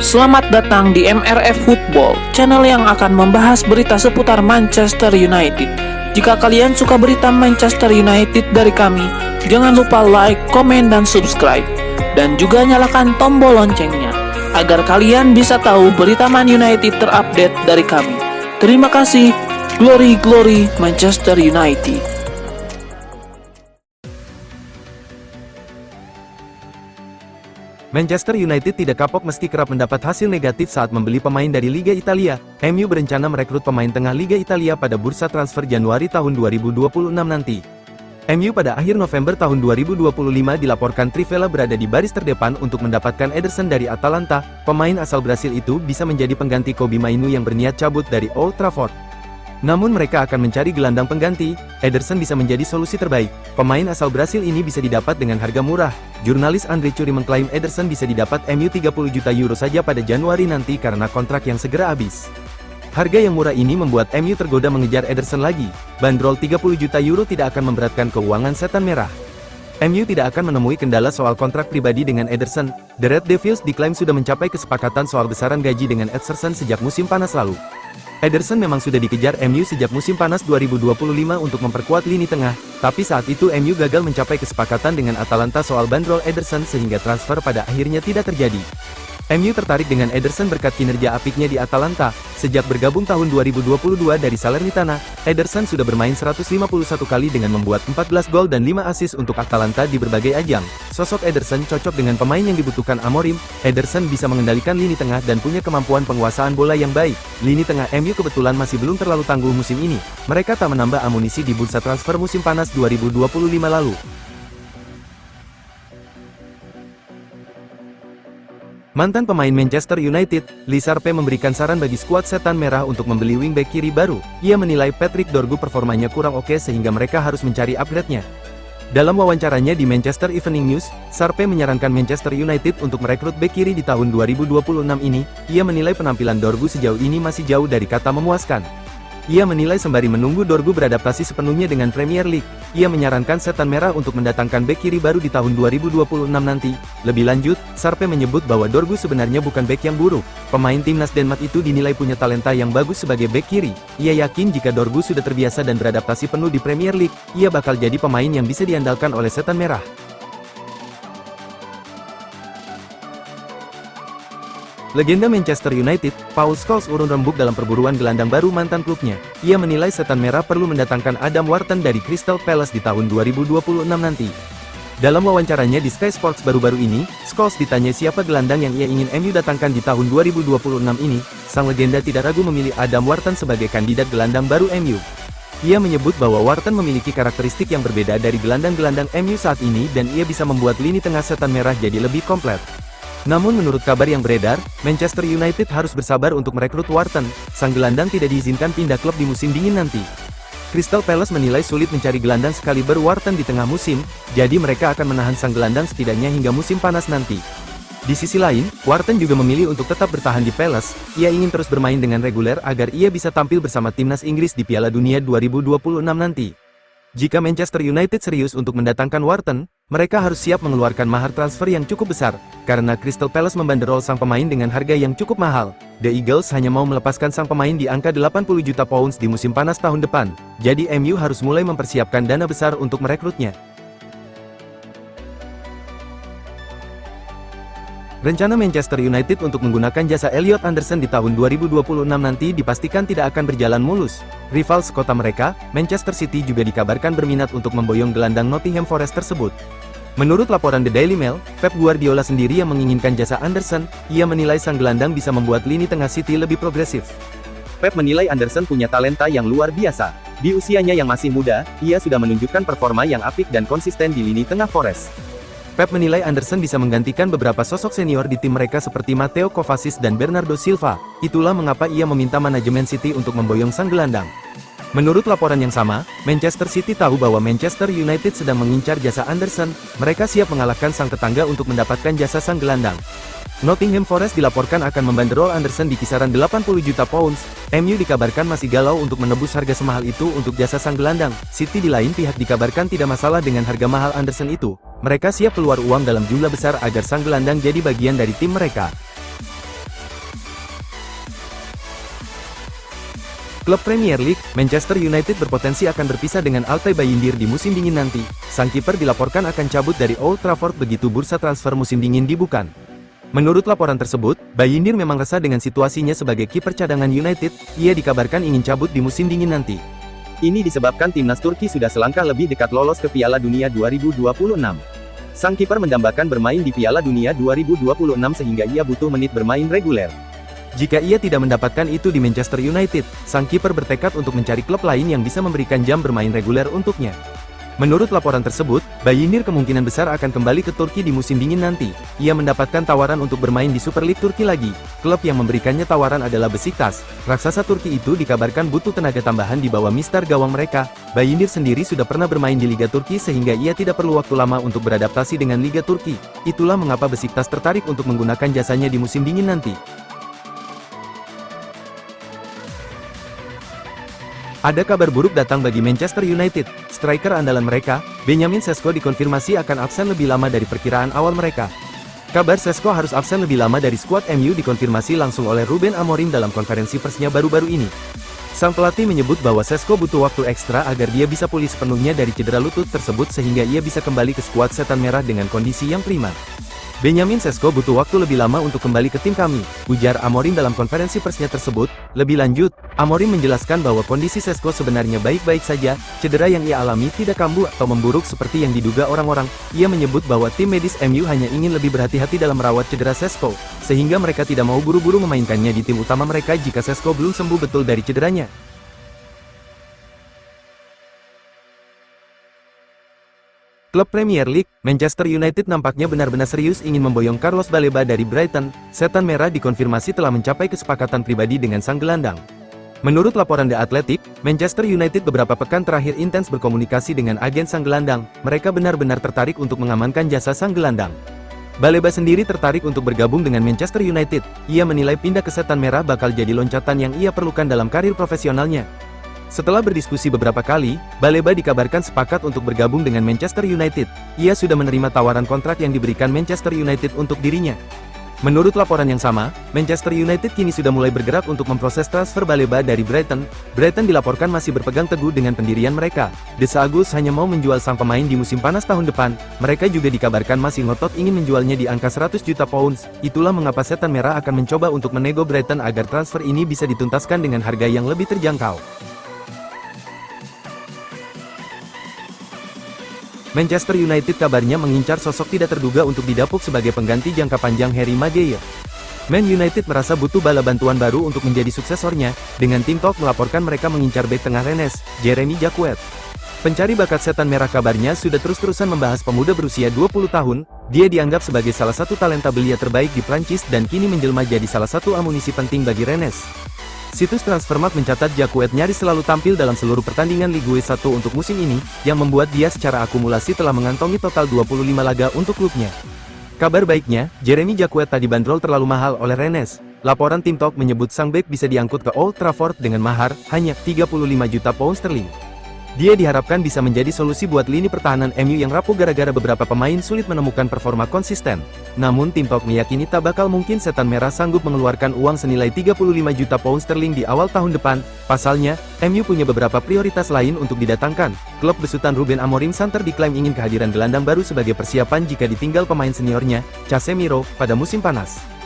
Selamat datang di MRF Football, channel yang akan membahas berita seputar Manchester United. Jika kalian suka berita Manchester United dari kami, jangan lupa like, komen, dan subscribe. Dan juga nyalakan tombol loncengnya, agar kalian bisa tahu berita Man United terupdate dari kami. Terima kasih, Glory Glory Manchester United. Manchester United tidak kapok meski kerap mendapat hasil negatif saat membeli pemain dari Liga Italia. MU berencana merekrut pemain tengah Liga Italia pada bursa transfer Januari tahun 2026 nanti. MU pada akhir November tahun 2025 dilaporkan Trivela berada di baris terdepan untuk mendapatkan Ederson dari Atalanta. Pemain asal Brasil itu bisa menjadi pengganti Kobbie Mainoo yang berniat cabut dari Old Trafford. Namun mereka akan mencari gelandang pengganti. Ederson bisa menjadi solusi terbaik. Pemain asal Brasil ini bisa didapat dengan harga murah. Jurnalis Andre Curi mengklaim Ederson bisa didapat MU 30 juta euro saja pada Januari nanti karena kontrak yang segera habis. Harga yang murah ini membuat MU tergoda mengejar Ederson lagi. Bandrol 30 juta euro tidak akan memberatkan keuangan Setan Merah. MU tidak akan menemui kendala soal kontrak pribadi dengan Ederson. The Red Devils diklaim sudah mencapai kesepakatan soal besaran gaji dengan Ederson sejak musim panas lalu. Ederson memang sudah dikejar MU sejak musim panas 2025 untuk memperkuat lini tengah, tapi saat itu MU gagal mencapai kesepakatan dengan Atalanta soal bandrol Ederson sehingga transfer pada akhirnya tidak terjadi. MU tertarik dengan Ederson berkat kinerja apiknya di Atalanta. Sejak bergabung tahun 2022 dari Salernitana, Ederson sudah bermain 151 kali dengan membuat 14 gol dan 5 assist untuk Atalanta di berbagai ajang. Sosok Ederson cocok dengan pemain yang dibutuhkan Amorim. Ederson bisa mengendalikan lini tengah dan punya kemampuan penguasaan bola yang baik. Lini tengah MU kebetulan masih belum terlalu tangguh musim ini. Mereka tak menambah amunisi di bursa transfer musim panas 2025 lalu. Mantan pemain Manchester United, Lee Sharpe memberikan saran bagi skuad Setan Merah untuk membeli wingback kiri baru. Ia menilai Patrick Dorgu performanya kurang oke sehingga mereka harus mencari upgrade-nya. Dalam wawancaranya di Manchester Evening News, Sharpe menyarankan Manchester United untuk merekrut bek kiri di tahun 2026 ini. Ia menilai penampilan Dorgu sejauh ini masih jauh dari kata memuaskan. Ia menilai sembari menunggu Dorgu beradaptasi sepenuhnya dengan Premier League, ia menyarankan Setan Merah untuk mendatangkan bek kiri baru di tahun 2026 nanti. Lebih lanjut, Sharpe menyebut bahwa Dorgu sebenarnya bukan bek yang buruk. Pemain timnas Denmark itu dinilai punya talenta yang bagus sebagai bek kiri. Ia yakin jika Dorgu sudah terbiasa dan beradaptasi penuh di Premier League, ia bakal jadi pemain yang bisa diandalkan oleh Setan Merah. Legenda Manchester United, Paul Scholes urun rembuk dalam perburuan gelandang baru mantan klubnya. Ia menilai Setan Merah perlu mendatangkan Adam Wharton dari Crystal Palace di tahun 2026 nanti. Dalam wawancaranya di Sky Sports baru-baru ini, Scholes ditanya siapa gelandang yang ia ingin MU datangkan di tahun 2026 ini. Sang legenda tidak ragu memilih Adam Wharton sebagai kandidat gelandang baru MU. Ia menyebut bahwa Wharton memiliki karakteristik yang berbeda dari gelandang-gelandang MU saat ini dan ia bisa membuat lini tengah Setan Merah jadi lebih komplit. Namun menurut kabar yang beredar, Manchester United harus bersabar untuk merekrut Wharton. Sang gelandang tidak diizinkan pindah klub di musim dingin nanti. Crystal Palace menilai sulit mencari gelandang sekaliber Wharton di tengah musim, jadi mereka akan menahan sang gelandang setidaknya hingga musim panas nanti. Di sisi lain, Wharton juga memilih untuk tetap bertahan di Palace. Ia ingin terus bermain dengan reguler agar ia bisa tampil bersama timnas Inggris di Piala Dunia 2026 nanti. Jika Manchester United serius untuk mendatangkan Wharton, mereka harus siap mengeluarkan mahar transfer yang cukup besar, karena Crystal Palace membanderol sang pemain dengan harga yang cukup mahal. The Eagles hanya mau melepaskan sang pemain di angka 80 juta pounds di musim panas tahun depan, jadi MU harus mulai mempersiapkan dana besar untuk merekrutnya. Rencana Manchester United untuk menggunakan jasa Elliot Anderson di tahun 2026 nanti dipastikan tidak akan berjalan mulus. Rival sekota mereka, Manchester City juga dikabarkan berminat untuk memboyong gelandang Nottingham Forest tersebut. Menurut laporan The Daily Mail, Pep Guardiola sendiri yang menginginkan jasa Anderson. Ia menilai sang gelandang bisa membuat lini tengah City lebih progresif. Pep menilai Anderson punya talenta yang luar biasa. Di usianya yang masih muda, ia sudah menunjukkan performa yang apik dan konsisten di lini tengah Forest. Pep menilai Anderson bisa menggantikan beberapa sosok senior di tim mereka seperti Matteo Kovacic dan Bernardo Silva. Itulah mengapa ia meminta manajemen City untuk memboyong sang gelandang. Menurut laporan yang sama, Manchester City tahu bahwa Manchester United sedang mengincar jasa Anderson. Mereka siap mengalahkan sang tetangga untuk mendapatkan jasa sang gelandang. Nottingham Forest dilaporkan akan membanderol Anderson di kisaran 80 juta pounds. MU dikabarkan masih galau untuk menebus harga semahal itu untuk jasa sang gelandang. City di lain pihak dikabarkan tidak masalah dengan harga mahal Anderson itu. Mereka siap keluar uang dalam jumlah besar agar sang gelandang jadi bagian dari tim mereka. Klub Premier League, Manchester United berpotensi akan berpisah dengan Altay Bayindir di musim dingin nanti. Sang kiper dilaporkan akan cabut dari Old Trafford begitu bursa transfer musim dingin dibuka. Menurut laporan tersebut, Bayindir memang resah dengan situasinya sebagai kiper cadangan United. Ia dikabarkan ingin cabut di musim dingin nanti. Ini disebabkan timnas Turki sudah selangkah lebih dekat lolos ke Piala Dunia 2026. Sang kiper mendambakan bermain di Piala Dunia 2026 sehingga ia butuh menit bermain reguler. Jika ia tidak mendapatkan itu di Manchester United, sang kiper bertekad untuk mencari klub lain yang bisa memberikan jam bermain reguler untuknya. Menurut laporan tersebut, Bayindir kemungkinan besar akan kembali ke Turki di musim dingin nanti. Ia mendapatkan tawaran untuk bermain di Super League Turki lagi. Klub yang memberikannya tawaran adalah Besiktas. Raksasa Turki itu dikabarkan butuh tenaga tambahan di bawah mister gawang mereka. Bayindir sendiri sudah pernah bermain di Liga Turki sehingga ia tidak perlu waktu lama untuk beradaptasi dengan Liga Turki. Itulah mengapa Besiktas tertarik untuk menggunakan jasanya di musim dingin nanti. Ada kabar buruk datang bagi Manchester United. Striker andalan mereka, Benjamin Sesko dikonfirmasi akan absen lebih lama dari perkiraan awal mereka. Kabar Sesko harus absen lebih lama dari skuad MU dikonfirmasi langsung oleh Ruben Amorim dalam konferensi persnya baru-baru ini. Sang pelatih menyebut bahwa Sesko butuh waktu ekstra agar dia bisa pulih sepenuhnya dari cedera lutut tersebut sehingga ia bisa kembali ke skuad Setan Merah dengan kondisi yang prima. Benjamin Sesko butuh waktu lebih lama untuk kembali ke tim kami, ujar Amorim dalam konferensi persnya tersebut. Lebih lanjut, Amorim menjelaskan bahwa kondisi Sesko sebenarnya baik-baik saja, cedera yang ia alami tidak kambuh atau memburuk seperti yang diduga orang-orang. Ia menyebut bahwa tim medis MU hanya ingin lebih berhati-hati dalam merawat cedera Sesko, sehingga mereka tidak mau buru-buru memainkannya di tim utama mereka jika Sesko belum sembuh betul dari cederanya. Klub Premier League, Manchester United nampaknya benar-benar serius ingin memboyong Carlos Baleba dari Brighton. Setan Merah dikonfirmasi telah mencapai kesepakatan pribadi dengan sang gelandang. Menurut laporan The Athletic, Manchester United beberapa pekan terakhir intens berkomunikasi dengan agen sang gelandang. Mereka benar-benar tertarik untuk mengamankan jasa sang gelandang. Baleba sendiri tertarik untuk bergabung dengan Manchester United. Ia menilai pindah ke Setan Merah bakal jadi loncatan yang ia perlukan dalam karir profesionalnya. Setelah berdiskusi beberapa kali, Baleba dikabarkan sepakat untuk bergabung dengan Manchester United. Ia sudah menerima tawaran kontrak yang diberikan Manchester United untuk dirinya. Menurut laporan yang sama, Manchester United kini sudah mulai bergerak untuk memproses transfer Baleba dari Brighton. Brighton dilaporkan masih berpegang teguh dengan pendirian mereka. The Sagus hanya mau menjual sang pemain di musim panas tahun depan. Mereka juga dikabarkan masih ngotot ingin menjualnya di angka 100 juta pounds. Itulah mengapa Setan Merah akan mencoba untuk menego Brighton agar transfer ini bisa dituntaskan dengan harga yang lebih terjangkau. Manchester United kabarnya mengincar sosok tidak terduga untuk didapuk sebagai pengganti jangka panjang Harry Maguire. Man United merasa butuh bala bantuan baru untuk menjadi suksesornya. Dengan tim Talk melaporkan mereka mengincar bek tengah Rennes, Jeremy Jacquet. Pencari bakat Setan Merah kabarnya sudah terus-terusan membahas pemuda berusia 20 tahun. Dia dianggap sebagai salah satu talenta belia terbaik di Prancis dan kini menjelma jadi salah satu amunisi penting bagi Rennes. Situs Transfermarkt mencatat Jacquet nyaris selalu tampil dalam seluruh pertandingan Ligue 1 untuk musim ini, yang membuat dia secara akumulasi telah mengantongi total 25 laga untuk klubnya. Kabar baiknya, Jeremy Jacquet tak dibanderol terlalu mahal oleh Rennes. Laporan tim Talk menyebut sang bek bisa diangkut ke Old Trafford dengan mahar hanya 35 juta pound sterling. Dia diharapkan bisa menjadi solusi buat lini pertahanan MU yang rapuh gara-gara beberapa pemain sulit menemukan performa konsisten. Namun tim Talk meyakini tak bakal mungkin Setan Merah sanggup mengeluarkan uang senilai 35 juta pound sterling di awal tahun depan. Pasalnya, MU punya beberapa prioritas lain untuk didatangkan. Klub besutan Ruben Amorim Santer diklaim ingin kehadiran gelandang baru sebagai persiapan jika ditinggal pemain seniornya, Casemiro, pada musim panas.